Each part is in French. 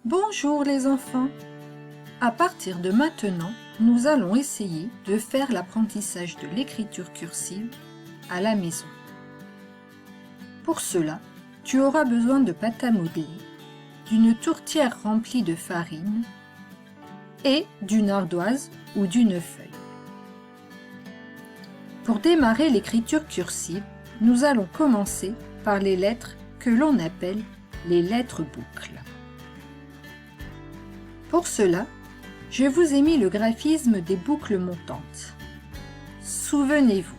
Bonjour les enfants. À partir de maintenant, nous allons essayer de faire l'apprentissage de l'écriture cursive à la maison. Pour cela, tu auras besoin de pâte à modeler, d'une tourtière remplie de farine et d'une ardoise ou d'une feuille. Pour démarrer l'écriture cursive, nous allons commencer par les lettres que l'on appelle les lettres boucles. Pour cela, je vous ai mis le graphisme des boucles montantes. Souvenez-vous,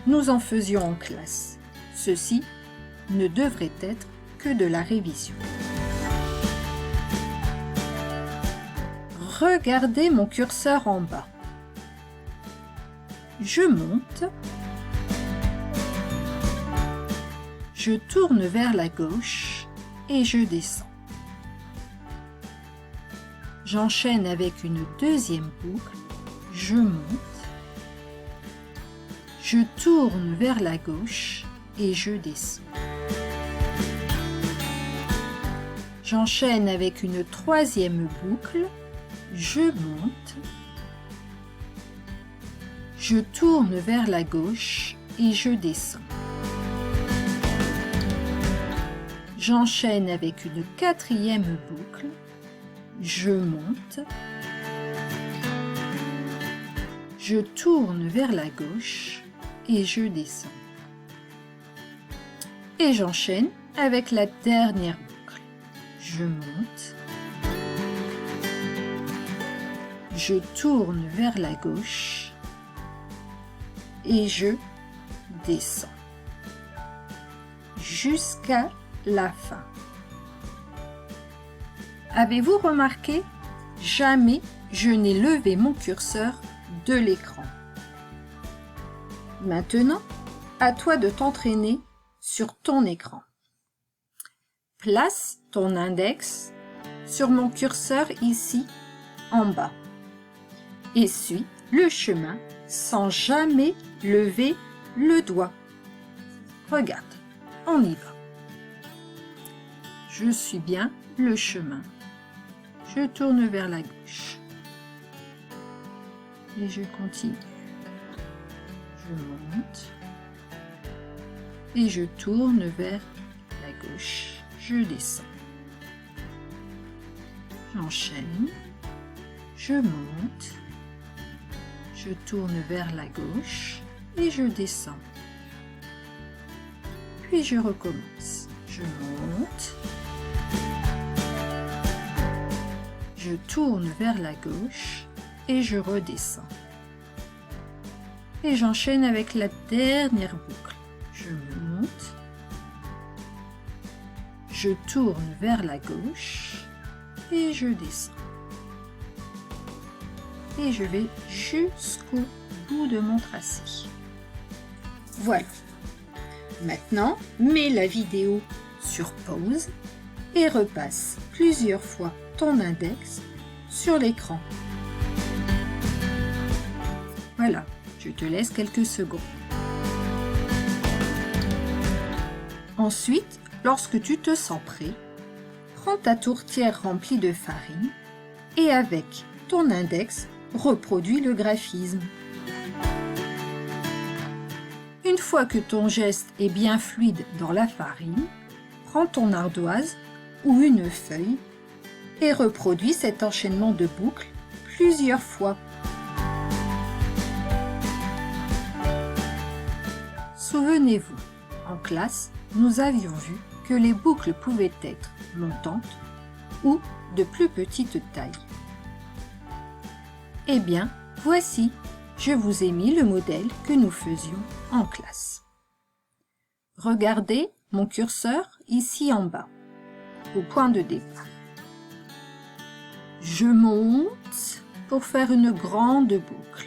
nous en faisions en classe. Ceci ne devrait être que de la révision. Regardez mon curseur en bas. Je monte, je tourne vers la gauche et je descends. J'enchaîne avec une deuxième boucle, je monte, je tourne vers la gauche et je descends. J'enchaîne avec une troisième boucle, je monte, je tourne vers la gauche et je descends. J'enchaîne avec une quatrième boucle, je monte, je tourne vers la gauche et je descends. Et j'enchaîne avec la dernière boucle. Je monte, je tourne vers la gauche et je descends jusqu'à la fin. Avez-vous remarqué? Jamais je n'ai levé mon curseur de l'écran. Maintenant, à toi de t'entraîner sur ton écran. Place ton index sur mon curseur ici en bas et suis le chemin sans jamais lever le doigt. Regarde, on y va. Je suis bien le chemin. Je tourne vers la gauche et je continue. Je monte et je tourne vers la gauche. Je descends. J'enchaîne. Je monte. Je tourne vers la gauche et je descends. Puis je recommence. Je monte. Je tourne vers la gauche et je redescends. Et j'enchaîne avec la dernière boucle. Je monte, je tourne vers la gauche et je descends. Et je vais jusqu'au bout de mon tracé. Voilà. Maintenant, mets la vidéo sur pause et repasse plusieurs fois ton index sur l'écran. Voilà, je te laisse quelques secondes. Ensuite, lorsque tu te sens prêt, prends ta tourtière remplie de farine et avec ton index, reproduis le graphisme. Une fois que ton geste est bien fluide dans la farine, prends ton ardoise ou une feuille et reproduis cet enchaînement de boucles plusieurs fois. Souvenez-vous, en classe, nous avions vu que les boucles pouvaient être montantes ou de plus petite taille. Eh bien, voici, je vous ai mis le modèle que nous faisions en classe. Regardez mon curseur ici en bas, au point de départ. Je monte pour faire une grande boucle.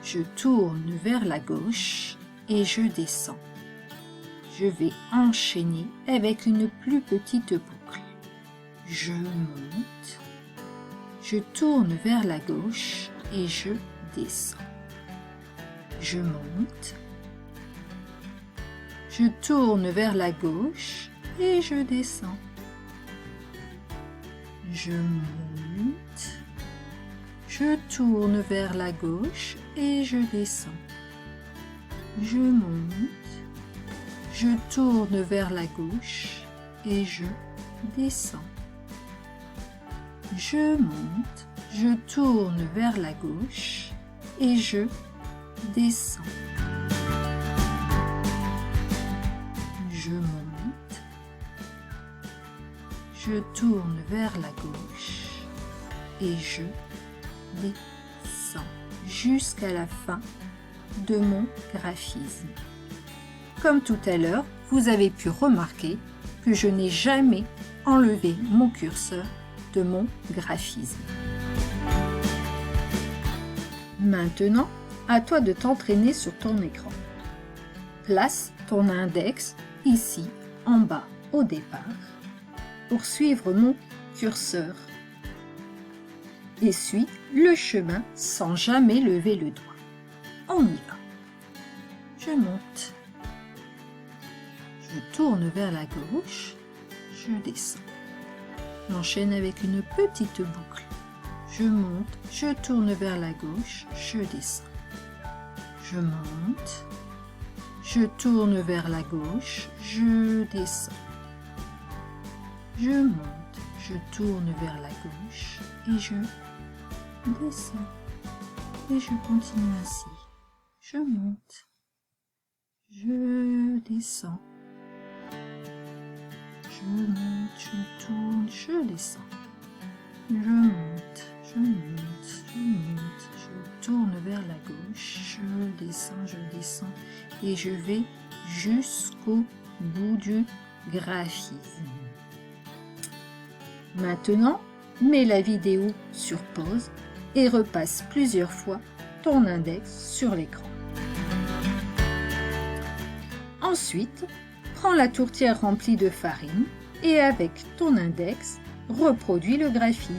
Je tourne vers la gauche et je descends. Je vais enchaîner avec une plus petite boucle. Je monte, je tourne vers la gauche et je descends. Je monte, je tourne vers la gauche et je descends. je monte, je tourne vers la gauche et je descends. Je monte, je tourne vers la gauche et je descends. Je monte, je tourne vers la gauche et je descends. Je monte, je tourne vers la gauche et je descends jusqu'à la fin de mon graphisme. Comme tout à l'heure, vous avez pu remarquer que je n'ai jamais enlevé mon curseur de mon graphisme. Maintenant, à toi de t'entraîner sur ton écran. Place ton index ici en bas au départ pour suivre mon curseur et suis le chemin sans jamais lever le doigt. On y va. Je monte. Je tourne vers la gauche. Je descends. J'enchaîne avec une petite boucle. Je monte, je tourne vers la gauche, je descends. Je monte, je tourne vers la gauche, je descends. Je monte, je tourne vers la gauche et je descends. Et je continue ainsi. Je monte, je descends. Je monte, je tourne, je descends. Je monte, je monte, je monte, je tourne vers la gauche, je descends et je vais jusqu'au bout du graphisme. Maintenant, mets la vidéo sur pause et repasse plusieurs fois ton index sur l'écran. Ensuite, prends la tourtière remplie de farine et avec ton index, reproduis le graphisme.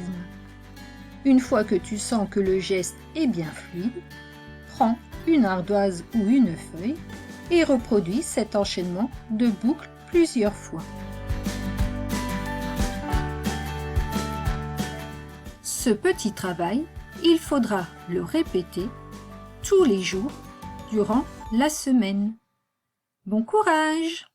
Une fois que tu sens que le geste est bien fluide, prends une ardoise ou une feuille et reproduis cet enchaînement de boucles plusieurs fois. Ce petit travail, il faudra le répéter tous les jours durant la semaine. Bon courage!